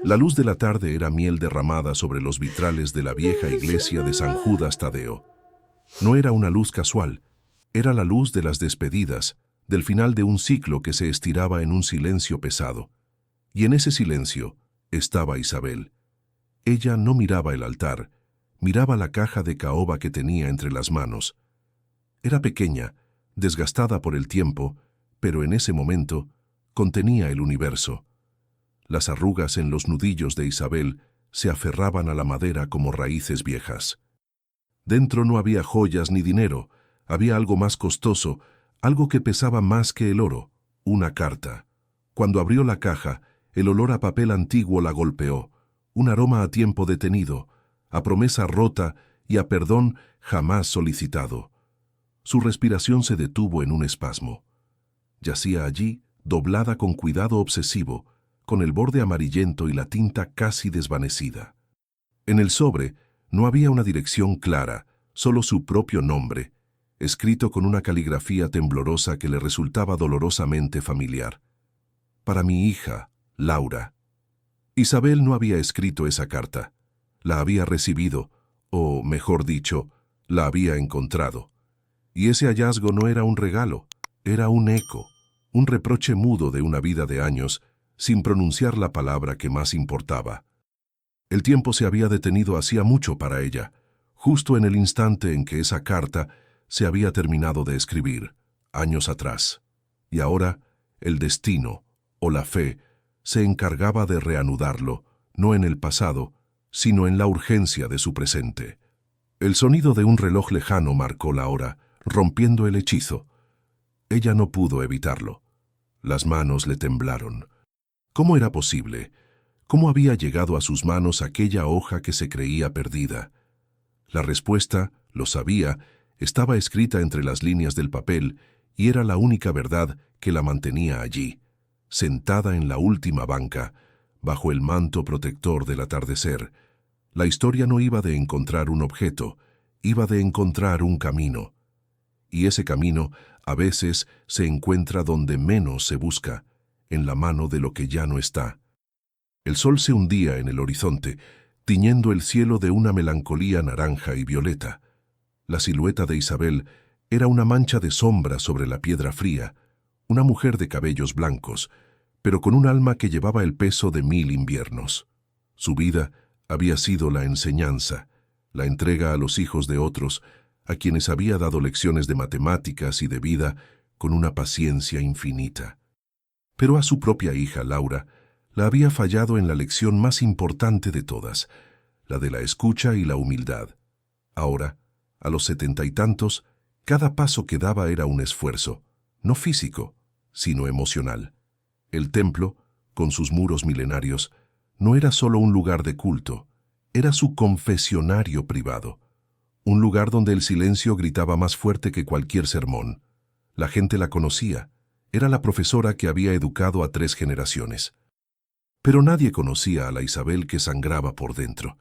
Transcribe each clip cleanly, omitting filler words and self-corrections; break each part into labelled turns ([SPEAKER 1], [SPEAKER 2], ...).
[SPEAKER 1] La luz de la tarde era miel derramada sobre los vitrales de la vieja iglesia de San Judas Tadeo. No era una luz casual, era la luz de las despedidas, del final de un ciclo que se estiraba en un silencio pesado. Y en ese silencio estaba Isabel. Ella no miraba el altar, miraba la caja de caoba que tenía entre las manos. Era pequeña, desgastada por el tiempo, pero en ese momento contenía el universo. Las arrugas en los nudillos de Isabel se aferraban a la madera como raíces viejas. Dentro no había joyas ni dinero, había algo más costoso, algo que pesaba más que el oro, una carta. Cuando abrió la caja, el olor a papel antiguo la golpeó, un aroma a tiempo detenido, a promesa rota y a perdón jamás solicitado. Su respiración se detuvo en un espasmo. Yacía allí, doblada con cuidado obsesivo, con el borde amarillento y la tinta casi desvanecida. En el sobre no había una dirección clara, solo su propio nombre, escrito con una caligrafía temblorosa que le resultaba dolorosamente familiar. Para mi hija, Laura. Isabel no había escrito esa carta. La había recibido, o, mejor dicho, la había encontrado. Y ese hallazgo no era un regalo, era un eco, un reproche mudo de una vida de años, sin pronunciar la palabra que más importaba. El tiempo se había detenido hacía mucho para ella, justo en el instante en que esa carta se había terminado de escribir, años atrás. Y ahora, el destino, o la fe, se encargaba de reanudarlo, no en el pasado, sino en la urgencia de su presente. El sonido de un reloj lejano marcó la hora, rompiendo el hechizo. Ella no pudo evitarlo. Las manos le temblaron. ¿Cómo era posible? ¿Cómo había llegado a sus manos aquella hoja que se creía perdida? La respuesta, lo sabía, estaba escrita entre las líneas del papel y era la única verdad que la mantenía allí, sentada en la última banca, bajo el manto protector del atardecer. La historia no iba de encontrar un objeto, iba de encontrar un camino. Y ese camino, a veces, se encuentra donde menos se busca, en la mano de lo que ya no está. El sol se hundía en el horizonte, tiñendo el cielo de una melancolía naranja y violeta. La silueta de Isabel era una mancha de sombra sobre la piedra fría, una mujer de cabellos blancos, pero con un alma que llevaba el peso de 1000 inviernos. Su vida había sido la enseñanza, la entrega a los hijos de otros, a quienes había dado lecciones de matemáticas y de vida con una paciencia infinita. Pero a su propia hija, Laura, la había fallado en la lección más importante de todas, la de la escucha y la humildad. Ahora, a los 70 y tantos, cada paso que daba era un esfuerzo, no físico, sino emocional. El templo, con sus muros milenarios, no era solo un lugar de culto, era su confesionario privado, un lugar donde el silencio gritaba más fuerte que cualquier sermón. La gente la conocía, era la profesora que había educado a 3 generaciones. Pero nadie conocía a la Isabel que sangraba por dentro.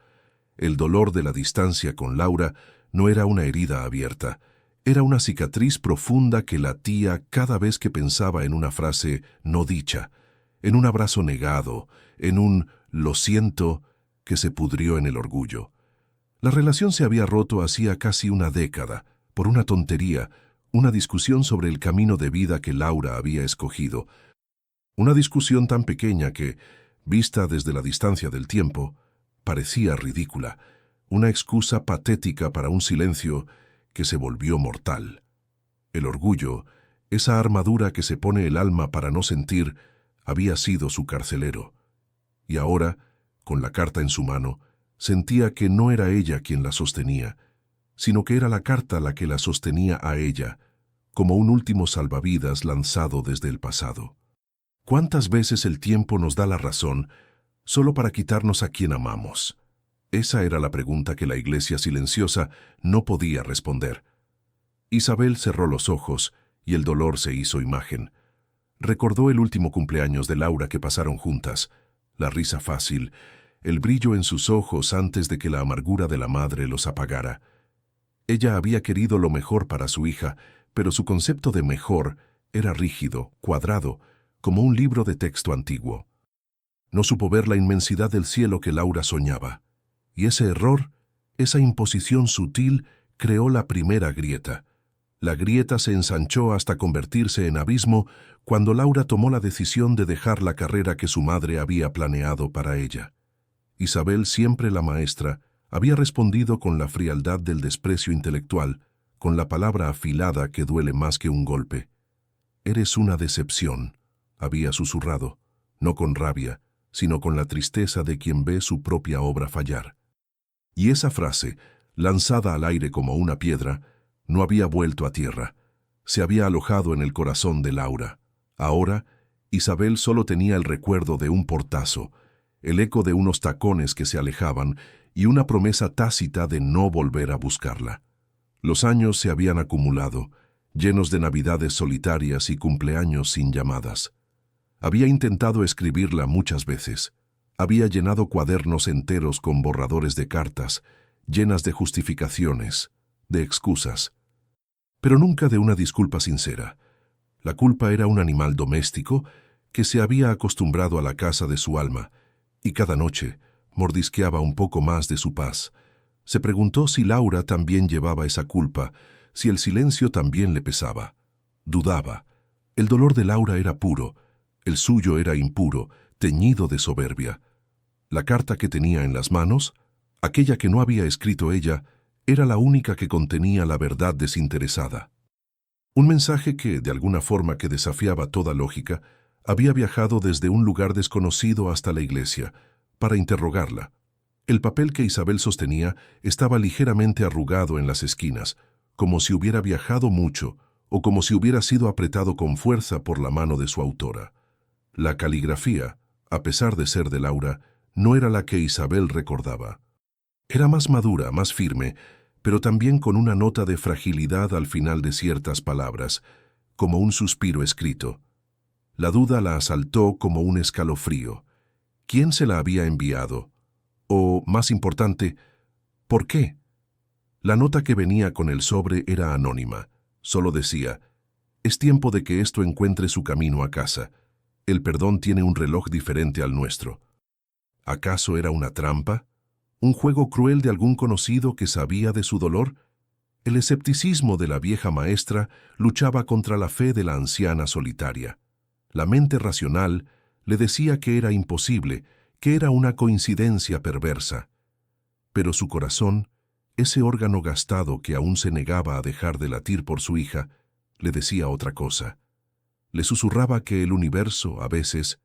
[SPEAKER 1] El dolor de la distancia con Laura no era una herida abierta, era una cicatriz profunda que latía cada vez que pensaba en una frase no dicha, en un abrazo negado, en un «lo siento» que se pudrió en el orgullo. La relación se había roto hacía casi una década, por una tontería, una discusión sobre el camino de vida que Laura había escogido. Una discusión tan pequeña que, vista desde la distancia del tiempo, parecía ridícula, una excusa patética para un silencio que se volvió mortal. El orgullo, esa armadura que se pone el alma para no sentir, había sido su carcelero. Y ahora, con la carta en su mano, sentía que no era ella quien la sostenía, sino que era la carta la que la sostenía a ella, como un último salvavidas lanzado desde el pasado. ¿Cuántas veces el tiempo nos da la razón solo para quitarnos a quien amamos? Esa era la pregunta que la iglesia silenciosa no podía responder. Isabel cerró los ojos y el dolor se hizo imagen. Recordó el último cumpleaños de Laura que pasaron juntas, la risa fácil, el brillo en sus ojos antes de que la amargura de la madre los apagara. Ella había querido lo mejor para su hija, pero su concepto de mejor era rígido, cuadrado, como un libro de texto antiguo. No supo ver la inmensidad del cielo que Laura soñaba. Y ese error, esa imposición sutil, creó la primera grieta. La grieta se ensanchó hasta convertirse en abismo cuando Laura tomó la decisión de dejar la carrera que su madre había planeado para ella. Isabel, siempre la maestra, había respondido con la frialdad del desprecio intelectual, con la palabra afilada que duele más que un golpe. «Eres una decepción», había susurrado, no con rabia, sino con la tristeza de quien ve su propia obra fallar. Y esa frase, lanzada al aire como una piedra, no había vuelto a tierra. Se había alojado en el corazón de Laura. Ahora, Isabel solo tenía el recuerdo de un portazo, el eco de unos tacones que se alejaban y una promesa tácita de no volver a buscarla. Los años se habían acumulado, llenos de navidades solitarias y cumpleaños sin llamadas. Había intentado escribirla muchas veces. Había llenado cuadernos enteros con borradores de cartas, llenas de justificaciones, de excusas. Pero nunca de una disculpa sincera. La culpa era un animal doméstico que se había acostumbrado a la casa de su alma, y cada noche mordisqueaba un poco más de su paz. Se preguntó si Laura también llevaba esa culpa, si el silencio también le pesaba. Dudaba. El dolor de Laura era puro, el suyo era impuro, teñido de soberbia. La carta que tenía en las manos, aquella que no había escrito ella, era la única que contenía la verdad desinteresada. Un mensaje que, de alguna forma que desafiaba toda lógica, había viajado desde un lugar desconocido hasta la iglesia, para interrogarla. El papel que Isabel sostenía estaba ligeramente arrugado en las esquinas, como si hubiera viajado mucho o como si hubiera sido apretado con fuerza por la mano de su autora. La caligrafía, a pesar de ser de Laura, no era la que Isabel recordaba. Era más madura, más firme, pero también con una nota de fragilidad al final de ciertas palabras, como un suspiro escrito. La duda la asaltó como un escalofrío. ¿Quién se la había enviado? O, más importante, ¿por qué? La nota que venía con el sobre era anónima. Solo decía: «Es tiempo de que esto encuentre su camino a casa. El perdón tiene un reloj diferente al nuestro». ¿Acaso era una trampa? ¿Un juego cruel de algún conocido que sabía de su dolor? El escepticismo de la vieja maestra luchaba contra la fe de la anciana solitaria. La mente racional le decía que era imposible, que era una coincidencia perversa. Pero su corazón, ese órgano gastado que aún se negaba a dejar de latir por su hija, le decía otra cosa. Le susurraba que el universo, a veces,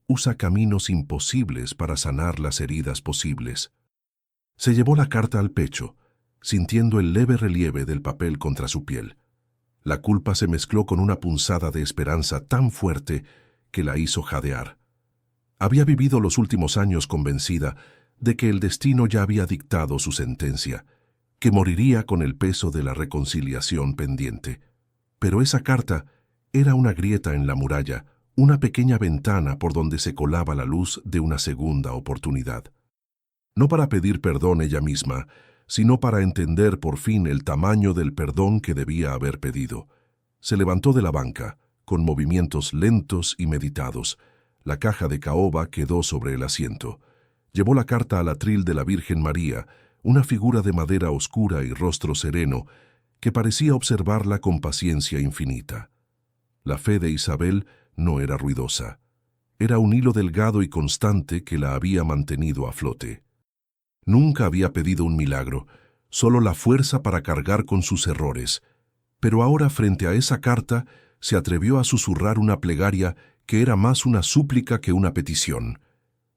[SPEAKER 1] usa caminos imposibles para sanar las heridas posibles. Se llevó la carta al pecho, sintiendo el leve relieve del papel contra su piel. La culpa se mezcló con una punzada de esperanza tan fuerte que la hizo jadear. Había vivido los últimos años convencida de que el destino ya había dictado su sentencia, que moriría con el peso de la reconciliación pendiente. Pero esa carta era una grieta en la muralla, una pequeña ventana por donde se colaba la luz de una segunda oportunidad. No para pedir perdón ella misma, sino para entender por fin el tamaño del perdón que debía haber pedido. Se levantó de la banca, con movimientos lentos y meditados. La caja de caoba quedó sobre el asiento. Llevó la carta al atril de la Virgen María, una figura de madera oscura y rostro sereno, que parecía observarla con paciencia infinita. La fe de Isabel no era ruidosa. Era un hilo delgado y constante que la había mantenido a flote. Nunca había pedido un milagro, solo la fuerza para cargar con sus errores. Pero ahora, frente a esa carta, se atrevió a susurrar una plegaria que era más una súplica que una petición.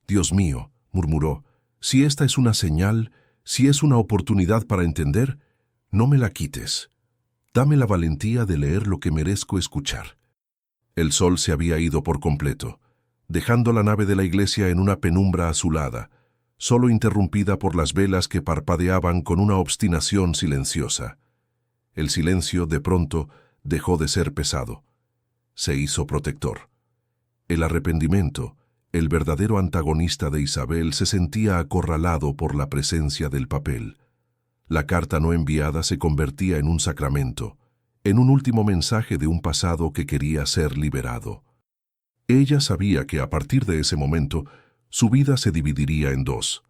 [SPEAKER 1] «Dios mío», murmuró, «si esta es una señal, si es una oportunidad para entender, no me la quites. Dame la valentía de leer lo que merezco escuchar». El sol se había ido por completo, dejando la nave de la iglesia en una penumbra azulada, solo interrumpida por las velas que parpadeaban con una obstinación silenciosa. El silencio, de pronto, dejó de ser pesado. Se hizo protector. El arrepentimiento, el verdadero antagonista de Isabel, se sentía acorralado por la presencia del papel. La carta no enviada se convertía en un sacramento, en un último mensaje de un pasado que quería ser liberado. Ella sabía que a partir de ese momento, Su vida se dividiría en dos,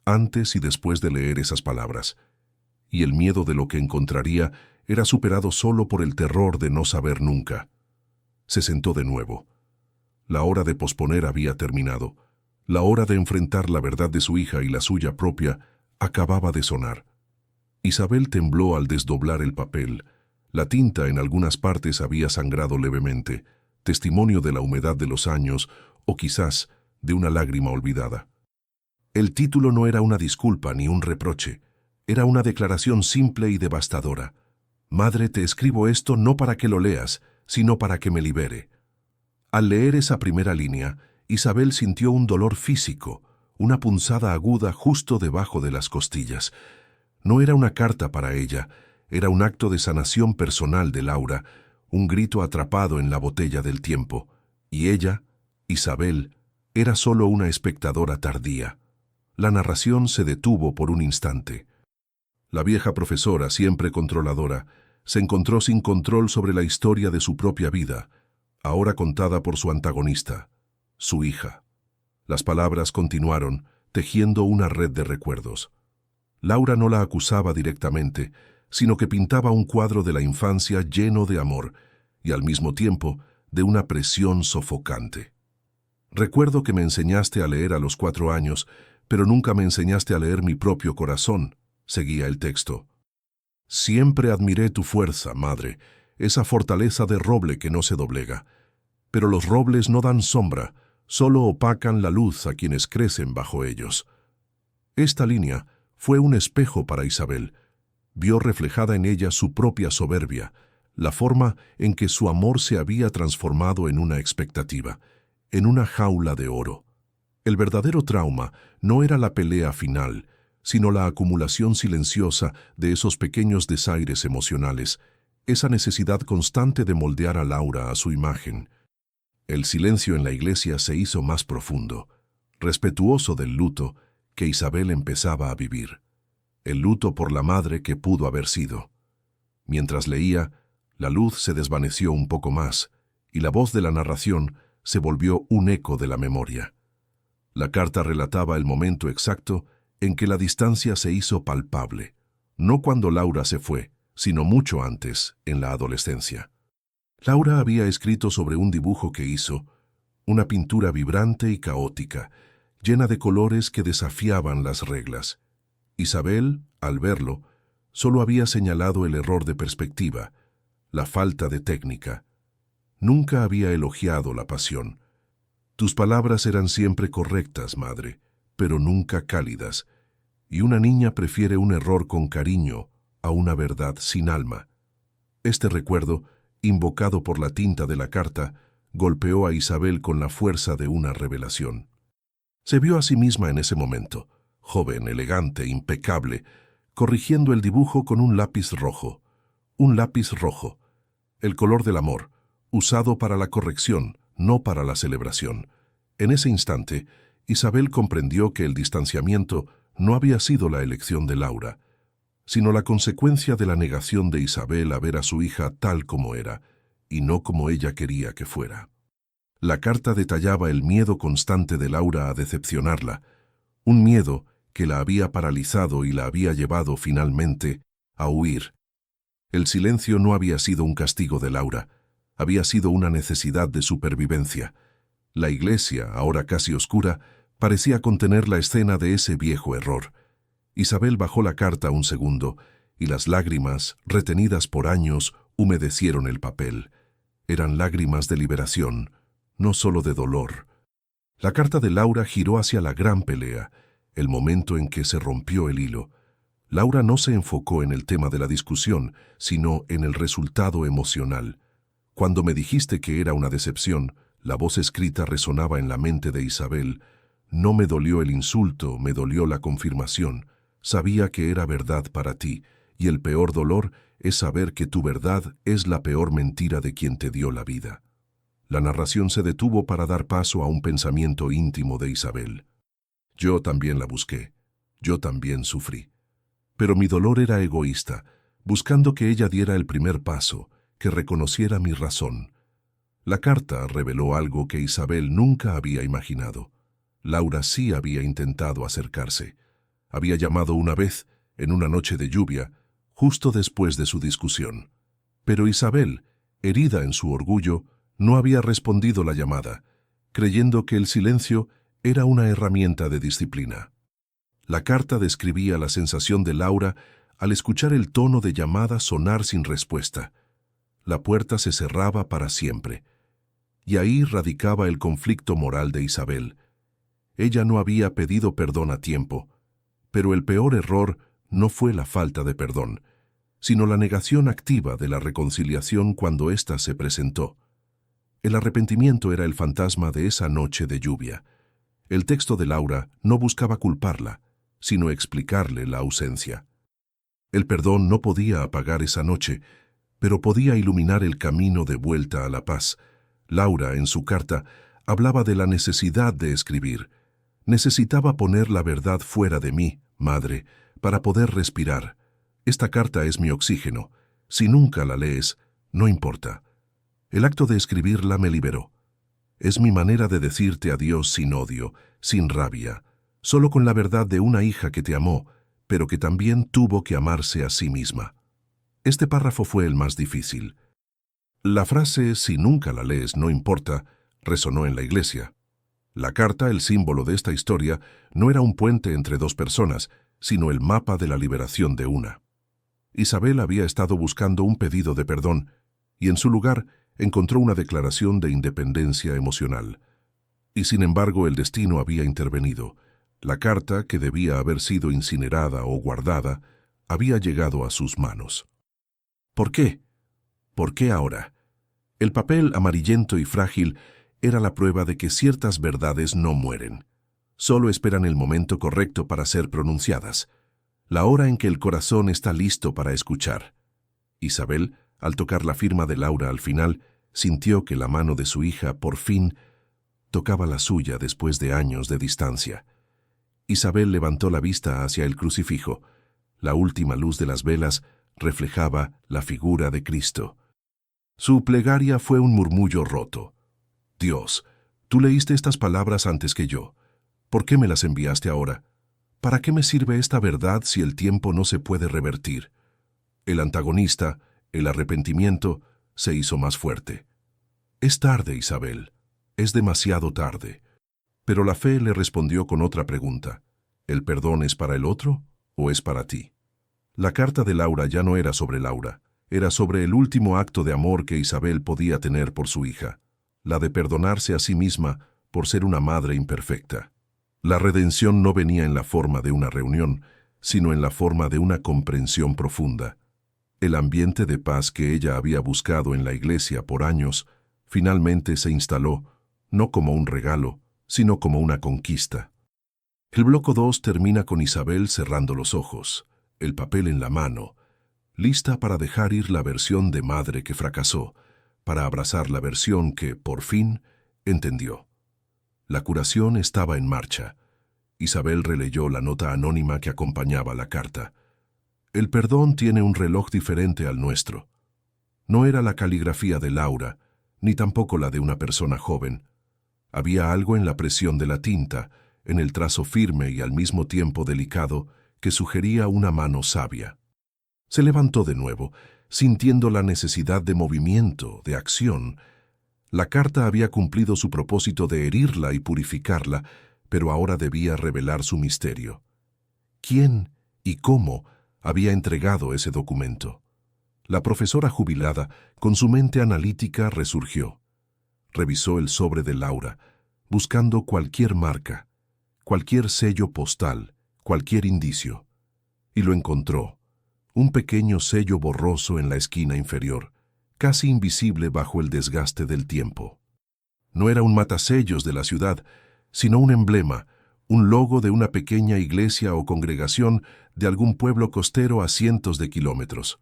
[SPEAKER 1] antes y después de leer esas palabras, y el miedo de lo que encontraría era superado solo por el terror de no saber nunca. Se sentó de nuevo. La hora de posponer había terminado. La hora de enfrentar la verdad de su hija y la suya propia acababa de sonar. Isabel tembló al desdoblar el papel. La tinta en algunas partes había sangrado levemente, testimonio de la humedad de los años o quizás de una lágrima olvidada. El título no era una disculpa ni un reproche, era una declaración simple y devastadora. Madre, te escribo esto no para que lo leas, sino para que me libere. Al leer esa primera línea, Isabel sintió un dolor físico, una punzada aguda justo debajo de las costillas. No era una carta para ella, era un acto de sanación personal de Laura, un grito atrapado en la botella del tiempo. Y ella, Isabel, era solo una espectadora tardía. La narración se detuvo por un instante. La vieja profesora, siempre controladora, se encontró sin control sobre la historia de su propia vida, ahora contada por su antagonista, su hija. Las palabras continuaron, tejiendo una red de recuerdos. Laura no la acusaba directamente, sino que pintaba un cuadro de la infancia lleno de amor y al mismo tiempo de una presión sofocante. Recuerdo que me enseñaste a leer a los 4 años, pero nunca me enseñaste a leer mi propio corazón, seguía el texto. Siempre admiré tu fuerza, madre, esa fortaleza de roble que no se doblega. Pero los robles no dan sombra, solo opacan la luz a quienes crecen bajo ellos. Esta línea fue un espejo para Isabel. Vio reflejada en ella su propia soberbia, la forma en que su amor se había transformado en una expectativa, en una jaula de oro. El verdadero trauma no era la pelea final, sino la acumulación silenciosa de esos pequeños desaires emocionales, esa necesidad constante de moldear a Laura a su imagen. El silencio en la iglesia se hizo más profundo, respetuoso del luto que Isabel empezaba a vivir, el luto por la madre que pudo haber sido. Mientras leía, la luz se desvaneció un poco más y la voz de la narración se volvió un eco de la memoria. La carta relataba el momento exacto en que la distancia se hizo palpable, no cuando Laura se fue, sino mucho antes, en la adolescencia. Laura había escrito sobre un dibujo que hizo, una pintura vibrante y caótica, llena de colores que desafiaban las reglas. Isabel, al verlo, solo había señalado el error de perspectiva, la falta de técnica. Nunca había elogiado la pasión. Tus palabras eran siempre correctas, madre, pero nunca cálidas, y una niña prefiere un error con cariño a una verdad sin alma. Este recuerdo, invocado por la tinta de la carta, golpeó a Isabel con la fuerza de una revelación. Se vio a sí misma en ese momento, joven, elegante, impecable, corrigiendo el dibujo con un lápiz rojo, el color del amor, usado para la corrección, no para la celebración. En ese instante, Isabel comprendió que el distanciamiento no había sido la elección de Laura, sino la consecuencia de la negación de Isabel a ver a su hija tal como era, y no como ella quería que fuera. La carta detallaba el miedo constante de Laura a decepcionarla, un miedo que la había paralizado y la había llevado finalmente a huir. El silencio no había sido un castigo de Laura, había sido una necesidad de supervivencia. La iglesia, ahora casi oscura, parecía contener la escena de ese viejo error. Isabel bajó la carta un segundo, y las lágrimas, retenidas por años, humedecieron el papel. Eran lágrimas de liberación, no solo de dolor. La carta de Laura giró hacia la gran pelea, el momento en que se rompió el hilo. Laura no se enfocó en el tema de la discusión, sino en el resultado emocional. Cuando me dijiste que era una decepción, la voz escrita resonaba en la mente de Isabel. No me dolió el insulto, me dolió la confirmación. Sabía que era verdad para ti, y el peor dolor es saber que tu verdad es la peor mentira de quien te dio la vida. La narración se detuvo para dar paso a un pensamiento íntimo de Isabel. Yo también la busqué, yo también sufrí. Pero mi dolor era egoísta, buscando que ella diera el primer paso, que reconociera mi razón. La carta reveló algo que Isabel nunca había imaginado. Laura sí había intentado acercarse. Había llamado una vez, en una noche de lluvia, justo después de su discusión. Pero Isabel, herida en su orgullo, no había respondido la llamada, creyendo que el silencio era una herramienta de disciplina. La carta describía la sensación de Laura al escuchar el tono de llamada sonar sin respuesta. La puerta se cerraba para siempre. Y ahí radicaba el conflicto moral de Isabel. Ella no había pedido perdón a tiempo, pero el peor error no fue la falta de perdón, sino la negación activa de la reconciliación cuando ésta se presentó. El arrepentimiento era el fantasma de esa noche de lluvia. El texto de Laura no buscaba culparla, sino explicarle la ausencia. El perdón no podía apagar esa noche, pero podía iluminar el camino de vuelta a la paz. Laura, en su carta, hablaba de la necesidad de escribir. Necesitaba poner la verdad fuera de mí, madre, para poder respirar. Esta carta es mi oxígeno. Si nunca la lees, no importa. El acto de escribirla me liberó. Es mi manera de decirte adiós sin odio, sin rabia, solo con la verdad de una hija que te amó, pero que también tuvo que amarse a sí misma. Este párrafo fue el más difícil. La frase «si nunca la lees, no importa» resonó en la iglesia. La carta, el símbolo de esta historia, no era un puente entre dos personas, sino el mapa de la liberación de una. Isabel había estado buscando un pedido de perdón, y en su lugar encontró una declaración de independencia emocional. Y sin embargo el destino había intervenido. La carta, que debía haber sido incinerada o guardada, había llegado a sus manos. ¿Por qué? ¿Por qué ahora? El papel amarillento y frágil era la prueba de que ciertas verdades no mueren. Solo esperan el momento correcto para ser pronunciadas, la hora en que el corazón está listo para escuchar. Isabel, al tocar la firma de Laura al final, sintió que la mano de su hija, por fin, tocaba la suya después de años de distancia. Isabel levantó la vista hacia el crucifijo. La última luz de las velas reflejaba la figura de Cristo. Su plegaria fue un murmullo roto. Dios, tú leíste estas palabras antes que yo. ¿Por qué me las enviaste ahora? ¿Para qué me sirve esta verdad si el tiempo no se puede revertir? El antagonista, el arrepentimiento, se hizo más fuerte. Es tarde, Isabel. Es demasiado tarde. Pero la fe le respondió con otra pregunta. ¿El perdón es para el otro o es para ti? La carta de Laura ya no era sobre Laura. Era sobre el último acto de amor que Isabel podía tener por su hija, la de perdonarse a sí misma por ser una madre imperfecta. La redención no venía en la forma de una reunión, sino en la forma de una comprensión profunda. El ambiente de paz que ella había buscado en la iglesia por años, finalmente se instaló, no como un regalo, sino como una conquista. El bloque 2 termina con Isabel cerrando los ojos, el papel en la mano, lista para dejar ir la versión de madre que fracasó, para abrazar la versión que, por fin, entendió. La curación estaba en marcha. Isabel releyó la nota anónima que acompañaba la carta. El perdón tiene un reloj diferente al nuestro. No era la caligrafía de Laura, ni tampoco la de una persona joven. Había algo en la presión de la tinta, en el trazo firme y al mismo tiempo delicado, que sugería una mano sabia. Se levantó de nuevo, sintiendo la necesidad de movimiento, de acción. La carta había cumplido su propósito de herirla y purificarla, pero ahora debía revelar su misterio. ¿Quién y cómo había entregado ese documento? La profesora jubilada, con su mente analítica, resurgió. Revisó el sobre de Laura, buscando cualquier marca, cualquier sello postal, cualquier indicio. Y lo encontró. Un pequeño sello borroso en la esquina inferior, casi invisible bajo el desgaste del tiempo. No era un matasellos de la ciudad, sino un emblema, un logo de una pequeña iglesia o congregación de algún pueblo costero a cientos de kilómetros.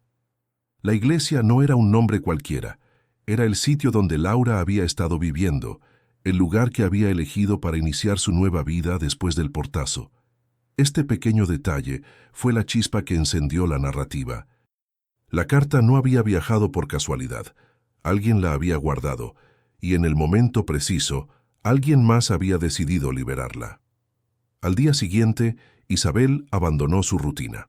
[SPEAKER 1] La iglesia no era un nombre cualquiera, era el sitio donde Laura había estado viviendo, el lugar que había elegido para iniciar su nueva vida después del portazo. Este pequeño detalle fue la chispa que encendió la narrativa. La carta no había viajado por casualidad. Alguien la había guardado, y en el momento preciso, Alguien más había decidido liberarla. Al día siguiente, Isabel abandonó su rutina.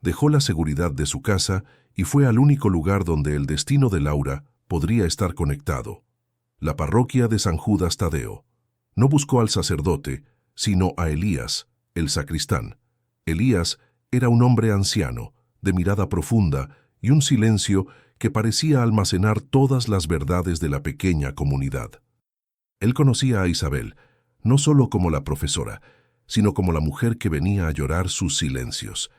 [SPEAKER 1] Dejó la seguridad de su casa y fue al único lugar donde el destino de Laura podría estar conectado: la parroquia de San Judas Tadeo. No buscó al sacerdote, sino a Elías, el sacristán. Elías era un hombre anciano, de mirada profunda y un silencio que parecía almacenar todas las verdades de la pequeña comunidad. Él conocía a Isabel, no solo como la profesora, sino como la mujer que venía a llorar sus silencios.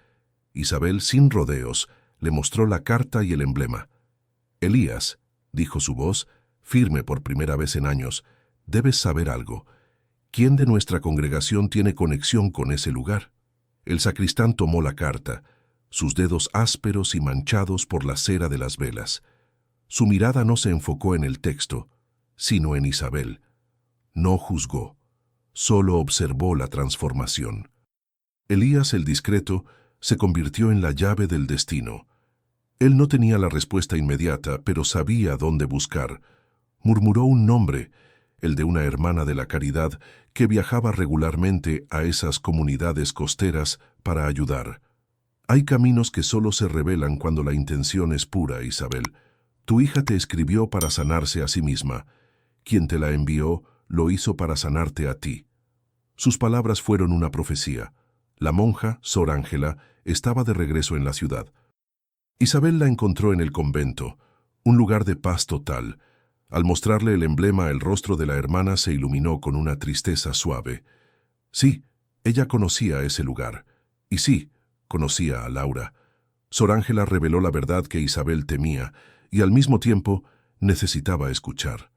[SPEAKER 1] Isabel, sin rodeos, le mostró la carta y el emblema. «Elías», dijo su voz, firme por primera vez en años, «debes saber algo. ¿Quién de nuestra congregación tiene conexión con ese lugar?» El sacristán tomó la carta, sus dedos ásperos y manchados por la cera de las velas. Su mirada no se enfocó en el texto, sino en Isabel. No juzgó, solo observó la transformación. Elías el discreto se convirtió en la llave del destino. Él no tenía la respuesta inmediata, pero sabía dónde buscar. Murmuró un nombre, el de una hermana de la caridad que viajaba regularmente a esas comunidades costeras para ayudar. Hay caminos que solo se revelan cuando la intención es pura, Isabel. Tu hija te escribió para sanarse a sí misma. Quien te la envió lo hizo para sanarte a ti. Sus palabras fueron una profecía. La monja, Sor Ángela, estaba de regreso en la ciudad. Isabel la encontró en el convento, un lugar de paz total. Al mostrarle el emblema, el rostro de la hermana se iluminó con una tristeza suave. Sí, ella conocía ese lugar. Y sí, conocía a Laura. Sor Ángela reveló la verdad que Isabel temía y al mismo tiempo necesitaba escuchar.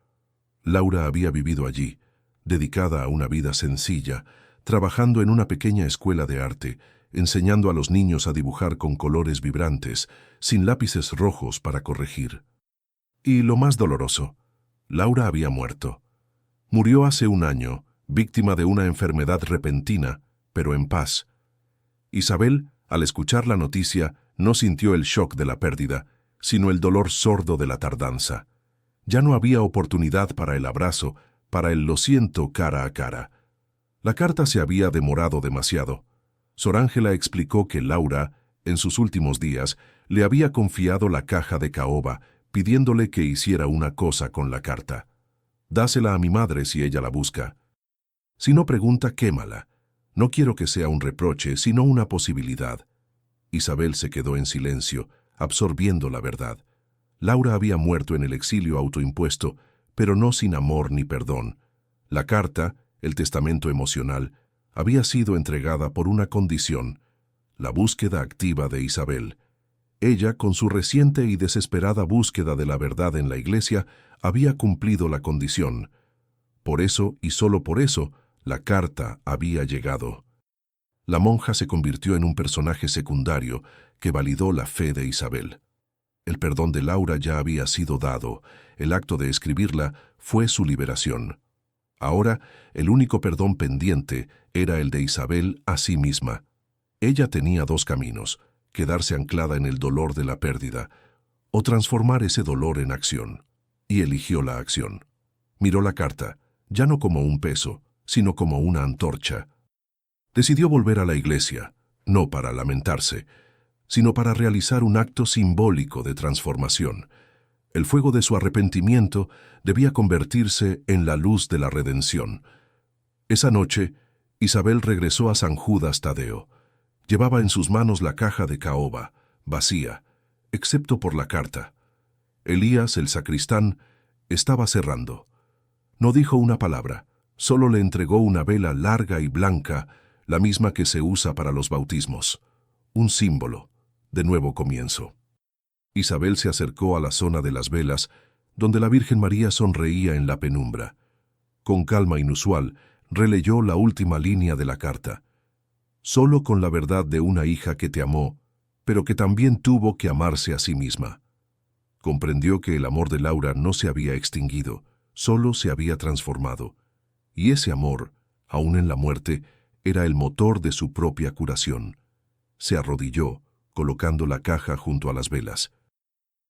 [SPEAKER 1] Laura había vivido allí, dedicada a una vida sencilla, trabajando en una pequeña escuela de arte, enseñando a los niños a dibujar con colores vibrantes, sin lápices rojos para corregir. Y lo más doloroso, Laura había muerto. Murió hace un año, víctima de una enfermedad repentina, pero en paz. Isabel, al escuchar la noticia, no sintió el shock de la pérdida, sino el dolor sordo de la tardanza. Ya no había oportunidad para el abrazo, para el lo siento cara a cara. La carta se había demorado demasiado. Sor Ángela explicó que Laura, en sus últimos días, le había confiado la caja de caoba, pidiéndole que hiciera una cosa con la carta. «Dásela a mi madre si ella la busca. Si no pregunta, quémala. No quiero que sea un reproche, sino una posibilidad». Isabel se quedó en silencio, absorbiendo la verdad. Laura había muerto en el exilio autoimpuesto, pero no sin amor ni perdón. La carta, el testamento emocional, había sido entregada por una condición: la búsqueda activa de Isabel. Ella, con su reciente y desesperada búsqueda de la verdad en la iglesia, había cumplido la condición. Por eso, y solo por eso, la carta había llegado. La monja se convirtió en un personaje secundario que validó la fe de Isabel. El perdón de Laura ya había sido dado. El acto de escribirla fue su liberación. Ahora, el único perdón pendiente era el de Isabel a sí misma. Ella tenía dos caminos: quedarse anclada en el dolor de la pérdida, o transformar ese dolor en acción. Y eligió la acción. Miró la carta, ya no como un peso, sino como una antorcha. Decidió volver a la iglesia, no para lamentarse, sino para realizar un acto simbólico de transformación. El fuego de su arrepentimiento debía convertirse en la luz de la redención. Esa noche, Isabel regresó a San Judas Tadeo. Llevaba en sus manos la caja de caoba, vacía, excepto por la carta. Elías, el sacristán, estaba cerrando. No dijo una palabra, solo le entregó una vela larga y blanca, la misma que se usa para los bautismos. Un símbolo, de nuevo comienzo. Isabel se acercó a la zona de las velas, donde la Virgen María sonreía en la penumbra. Con calma inusual, releyó la última línea de la carta. Solo con la verdad de una hija que te amó, pero que también tuvo que amarse a sí misma. Comprendió que el amor de Laura no se había extinguido, solo se había transformado. Y ese amor, aún en la muerte, era el motor de su propia curación. Se arrodilló, colocando la caja junto a las velas.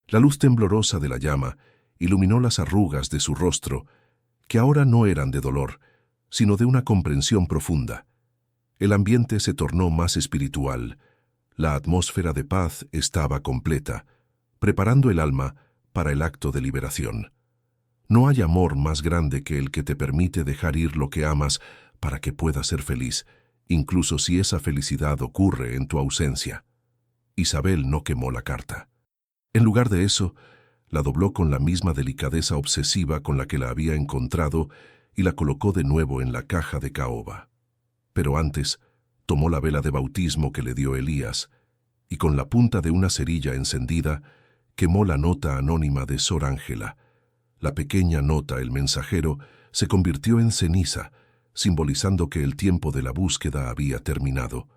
[SPEAKER 1] La luz temblorosa de la llama iluminó las arrugas de su rostro que ahora no eran de dolor, sino de una comprensión profunda. El ambiente se tornó más espiritual. La atmósfera de paz estaba completa, preparando el alma para el acto de liberación. No hay amor más grande que el que te permite dejar ir lo que amas para que puedas ser feliz, incluso si esa felicidad ocurre en tu ausencia. Isabel no quemó la carta. En lugar de eso, la dobló con la misma delicadeza obsesiva con la que la había encontrado y la colocó de nuevo en la caja de caoba. Pero antes, tomó la vela de bautismo que le dio Elías y con la punta de una cerilla encendida, quemó la nota anónima de Sor Ángela. La pequeña nota, el mensajero, se convirtió en ceniza, simbolizando que el tiempo de la búsqueda había terminado.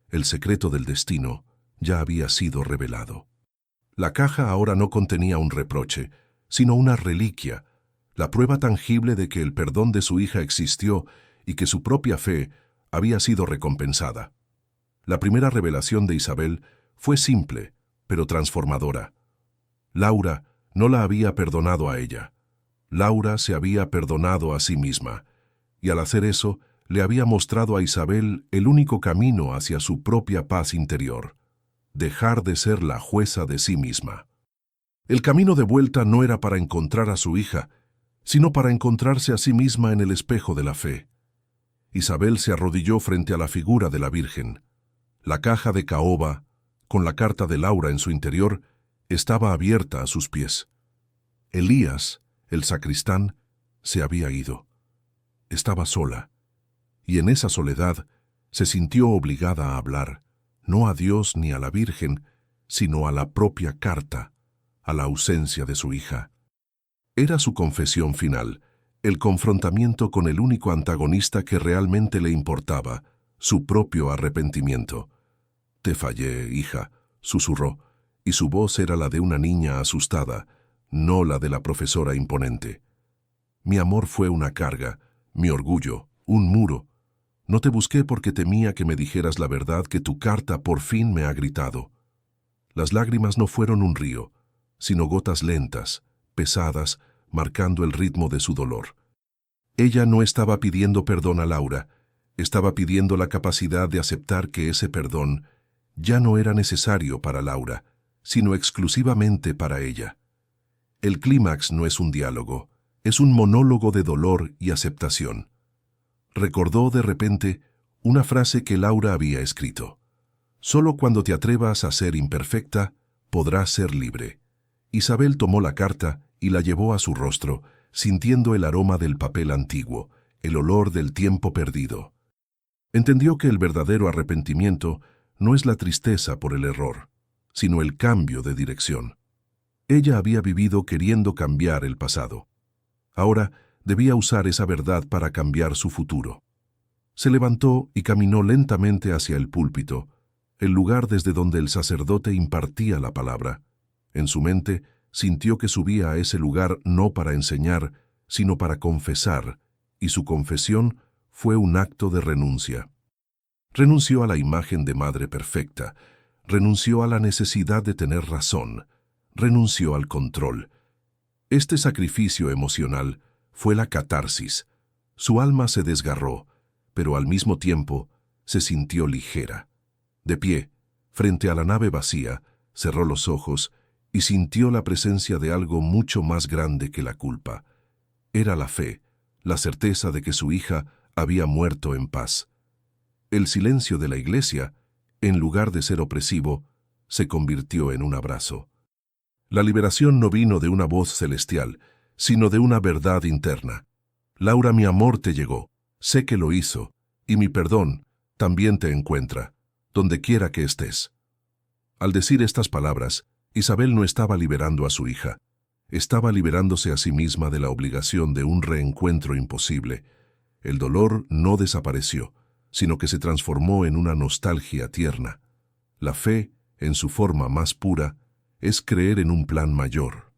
[SPEAKER 1] El secreto del destino ya había sido revelado. La caja ahora no contenía un reproche, sino una reliquia, la prueba tangible de que el perdón de su hija existió y que su propia fe había sido recompensada. La primera revelación de Isabel fue simple, pero transformadora. Laura no la había perdonado a ella. Laura se había perdonado a sí misma, y al hacer eso, le había mostrado a Isabel el único camino hacia su propia paz interior: dejar de ser la jueza de sí misma. El camino de vuelta no era para encontrar a su hija, sino para encontrarse a sí misma en el espejo de la fe. Isabel se arrodilló frente a la figura de la Virgen. La caja de caoba, con la carta de Laura en su interior, estaba abierta a sus pies. Elías, el sacristán, se había ido. Estaba sola, y en esa soledad se sintió obligada a hablar, no a Dios ni a la Virgen, sino a la propia carta, a la ausencia de su hija. Era su confesión final, el confrontamiento con el único antagonista que realmente le importaba, su propio arrepentimiento. «Te fallé, hija», susurró, y su voz era la de una niña asustada, no la de la profesora imponente. «Mi amor fue una carga, mi orgullo, un muro. No te busqué porque temía que me dijeras la verdad que tu carta por fin me ha gritado». Las lágrimas no fueron un río, sino gotas lentas, pesadas, marcando el ritmo de su dolor. Ella no estaba pidiendo perdón a Laura, estaba pidiendo la capacidad de aceptar que ese perdón ya no era necesario para Laura, sino exclusivamente para ella. El clímax no es un diálogo, es un monólogo de dolor y aceptación. Recordó de repente una frase que Laura había escrito: «Solo cuando te atrevas a ser imperfecta, podrás ser libre». Isabel tomó la carta y la llevó a su rostro, sintiendo el aroma del papel antiguo, el olor del tiempo perdido. Entendió que el verdadero arrepentimiento no es la tristeza por el error, sino el cambio de dirección. Ella había vivido queriendo cambiar el pasado. Ahora debía usar esa verdad para cambiar su futuro. Se levantó y caminó lentamente hacia el púlpito, el lugar desde donde el sacerdote impartía la palabra. En su mente, sintió que subía a ese lugar no para enseñar, sino para confesar, y su confesión fue un acto de renuncia. Renunció a la imagen de madre perfecta, renunció a la necesidad de tener razón, renunció al control. Este sacrificio emocional fue la catarsis. Su alma se desgarró, pero al mismo tiempo se sintió ligera. De pie, frente a la nave vacía, cerró los ojos y sintió la presencia de algo mucho más grande que la culpa. Era la fe, la certeza de que su hija había muerto en paz. El silencio de la iglesia, en lugar de ser opresivo, se convirtió en un abrazo. La liberación no vino de una voz celestial, sino de una verdad interna. «Laura, mi amor te llegó, sé que lo hizo, y mi perdón también te encuentra, donde quiera que estés». Al decir estas palabras, Isabel no estaba liberando a su hija, estaba liberándose a sí misma de la obligación de un reencuentro imposible. El dolor no desapareció, sino que se transformó en una nostalgia tierna. La fe, en su forma más pura, es creer en un plan mayor.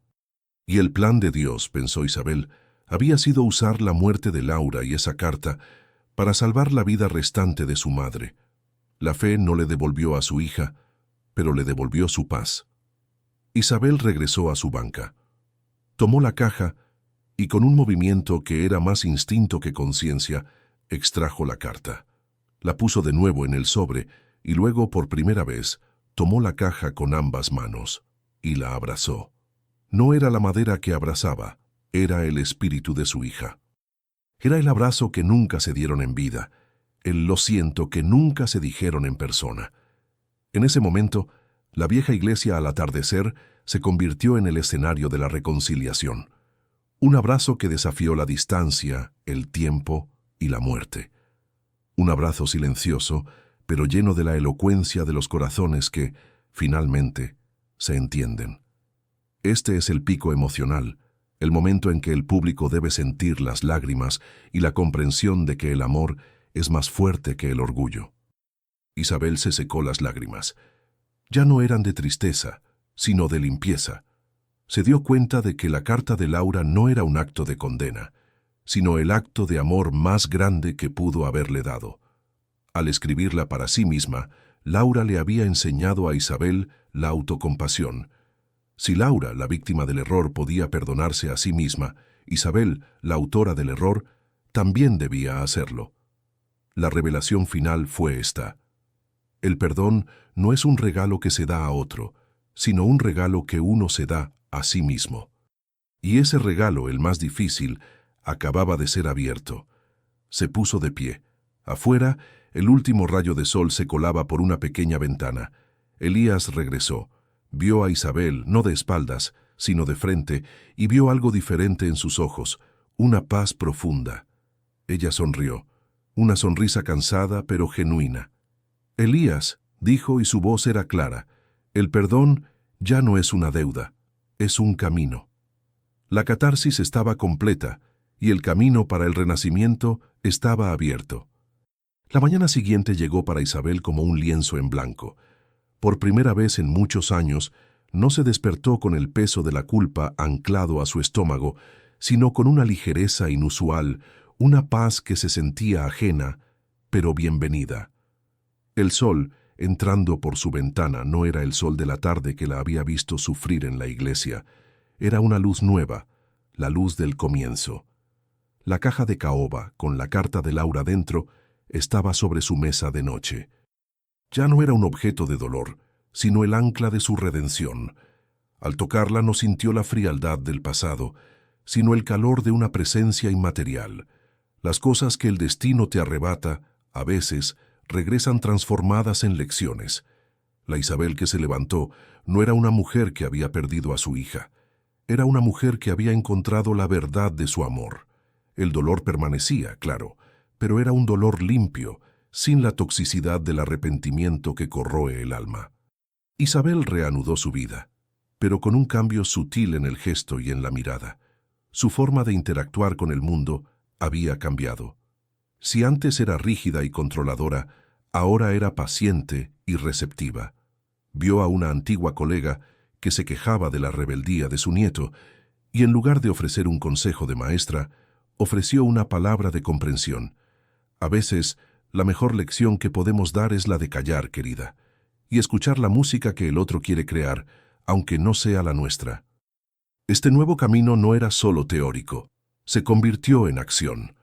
[SPEAKER 1] Y el plan de Dios, pensó Isabel, había sido usar la muerte de Laura y esa carta para salvar la vida restante de su madre. La fe no le devolvió a su hija, pero le devolvió su paz. Isabel regresó a su banca. Tomó la caja y con un movimiento que era más instinto que conciencia, extrajo la carta. La puso de nuevo en el sobre y luego, por primera vez, tomó la caja con ambas manos y la abrazó. No era la madera que abrazaba, era el espíritu de su hija. Era el abrazo que nunca se dieron en vida, el lo siento que nunca se dijeron en persona. En ese momento, la vieja iglesia al atardecer se convirtió en el escenario de la reconciliación. Un abrazo que desafió la distancia, el tiempo y la muerte. Un abrazo silencioso, pero lleno de la elocuencia de los corazones que, finalmente, se entienden. Este es el pico emocional, el momento en que el público debe sentir las lágrimas y la comprensión de que el amor es más fuerte que el orgullo. Isabel se secó las lágrimas. Ya no eran de tristeza, sino de limpieza. Se dio cuenta de que la carta de Laura no era un acto de condena, sino el acto de amor más grande que pudo haberle dado. Al escribirla para sí misma, Laura le había enseñado a Isabel la autocompasión. Si Laura, la víctima del error, podía perdonarse a sí misma, Isabel, la autora del error, también debía hacerlo. La revelación final fue esta. El perdón no es un regalo que se da a otro, sino un regalo que uno se da a sí mismo. Y ese regalo, el más difícil, acababa de ser abierto. Se puso de pie. Afuera, el último rayo de sol se colaba por una pequeña ventana. Elías regresó. Vio a Isabel, no de espaldas, sino de frente, y vio algo diferente en sus ojos, una paz profunda. Ella sonrió, una sonrisa cansada pero genuina. Elías, dijo, y su voz era clara, el perdón ya no es una deuda, es un camino. La catarsis estaba completa, y el camino para el renacimiento estaba abierto. La mañana siguiente llegó para Isabel como un lienzo en blanco. Por primera vez en muchos años, no se despertó con el peso de la culpa anclado a su estómago, sino con una ligereza inusual, una paz que se sentía ajena, pero bienvenida. El sol, entrando por su ventana, no era el sol de la tarde que la había visto sufrir en la iglesia. Era una luz nueva, la luz del comienzo. La caja de caoba, con la carta de Laura dentro, estaba sobre su mesa de noche. Ya no era un objeto de dolor, sino el ancla de su redención. Al tocarla no sintió la frialdad del pasado, sino el calor de una presencia inmaterial. Las cosas que el destino te arrebata, a veces, regresan transformadas en lecciones. La Isabel que se levantó no era una mujer que había perdido a su hija. Era una mujer que había encontrado la verdad de su amor. El dolor permanecía, claro, pero era un dolor limpio, sin la toxicidad del arrepentimiento que corroe el alma. Isabel reanudó su vida, pero con un cambio sutil en el gesto y en la mirada. Su forma de interactuar con el mundo había cambiado. Si antes era rígida y controladora, ahora era paciente y receptiva. Vio a una antigua colega que se quejaba de la rebeldía de su nieto y en lugar de ofrecer un consejo de maestra, ofreció una palabra de comprensión. A veces, la mejor lección que podemos dar es la de callar, querida, y escuchar la música que el otro quiere crear, aunque no sea la nuestra. Este nuevo camino no era solo teórico, se convirtió en acción.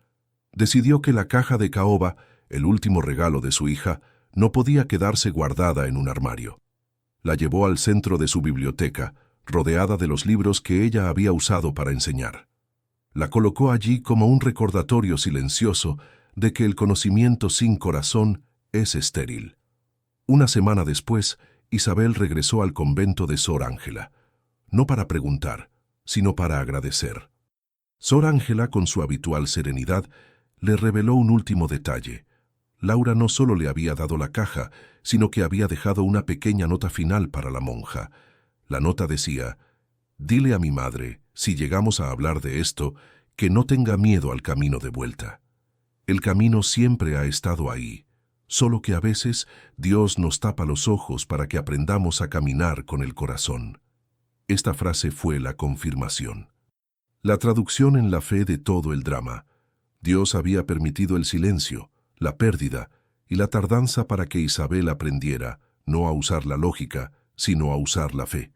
[SPEAKER 1] Decidió que la caja de caoba, el último regalo de su hija, no podía quedarse guardada en un armario. La llevó al centro de su biblioteca, rodeada de los libros que ella había usado para enseñar. La colocó allí como un recordatorio silencioso de que el conocimiento sin corazón es estéril. Una semana después, Isabel regresó al convento de Sor Ángela, no para preguntar, sino para agradecer. Sor Ángela, con su habitual serenidad, le reveló un último detalle. Laura no solo le había dado la caja, sino que había dejado una pequeña nota final para la monja. La nota decía, «Dile a mi madre, si llegamos a hablar de esto, que no tenga miedo al camino de vuelta. El camino siempre ha estado ahí, solo que a veces Dios nos tapa los ojos para que aprendamos a caminar con el corazón». Esta frase fue la confirmación. La traducción en la fe de todo el drama. Dios había permitido el silencio, la pérdida y la tardanza para que Isabel aprendiera, no a usar la lógica, sino a usar la fe.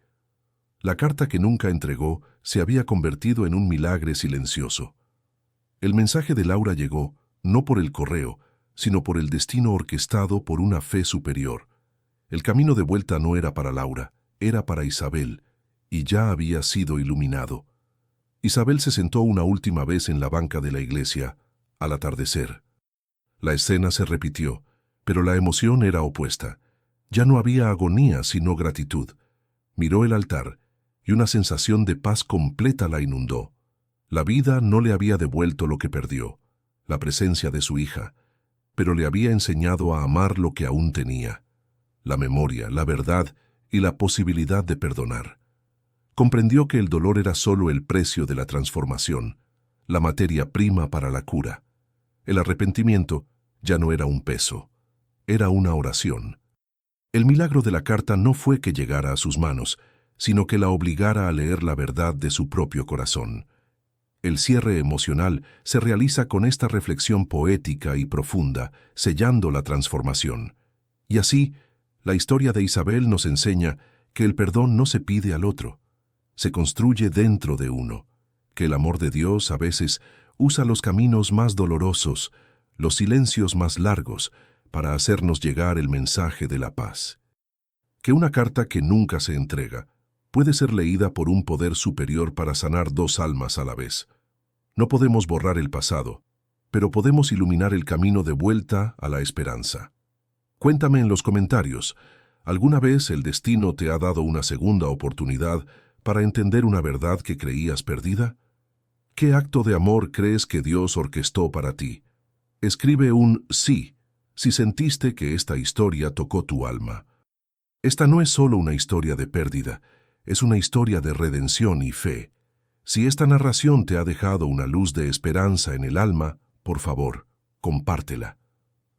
[SPEAKER 1] La carta que nunca entregó se había convertido en un milagro silencioso. El mensaje de Laura llegó, no por el correo, sino por el destino orquestado por una fe superior. El camino de vuelta no era para Laura, era para Isabel, y ya había sido iluminado. Isabel se sentó una última vez en la banca de la iglesia, al atardecer. La escena se repitió, pero la emoción era opuesta. Ya no había agonía, sino gratitud. Miró el altar, y una sensación de paz completa la inundó. La vida no le había devuelto lo que perdió, la presencia de su hija, pero le había enseñado a amar lo que aún tenía, la memoria, la verdad y la posibilidad de perdonar. Comprendió que el dolor era solo el precio de la transformación, la materia prima para la cura. El arrepentimiento ya no era un peso, era una oración. El milagro de la carta no fue que llegara a sus manos, sino que la obligara a leer la verdad de su propio corazón. El cierre emocional se realiza con esta reflexión poética y profunda, sellando la transformación. Y así, la historia de Isabel nos enseña que el perdón no se pide al otro, se construye dentro de uno, que el amor de Dios a veces usa los caminos más dolorosos, los silencios más largos, para hacernos llegar el mensaje de la paz. Que una carta que nunca se entrega puede ser leída por un poder superior para sanar dos almas a la vez. No podemos borrar el pasado, pero podemos iluminar el camino de vuelta a la esperanza. Cuéntame en los comentarios, ¿alguna vez el destino te ha dado una segunda oportunidad para entender una verdad que creías perdida? ¿Qué acto de amor crees que Dios orquestó para ti? Escribe un sí si sentiste que esta historia tocó tu alma. Esta no es solo una historia de pérdida, es una historia de redención y fe. Si esta narración te ha dejado una luz de esperanza en el alma, por favor, compártela.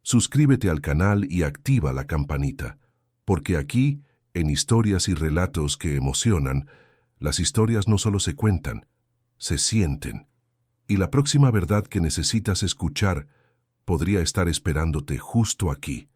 [SPEAKER 1] Suscríbete al canal y activa la campanita, porque aquí, en Historias y Relatos que Emocionan, las historias no solo se cuentan, se sienten. Y la próxima verdad que necesitas escuchar podría estar esperándote justo aquí.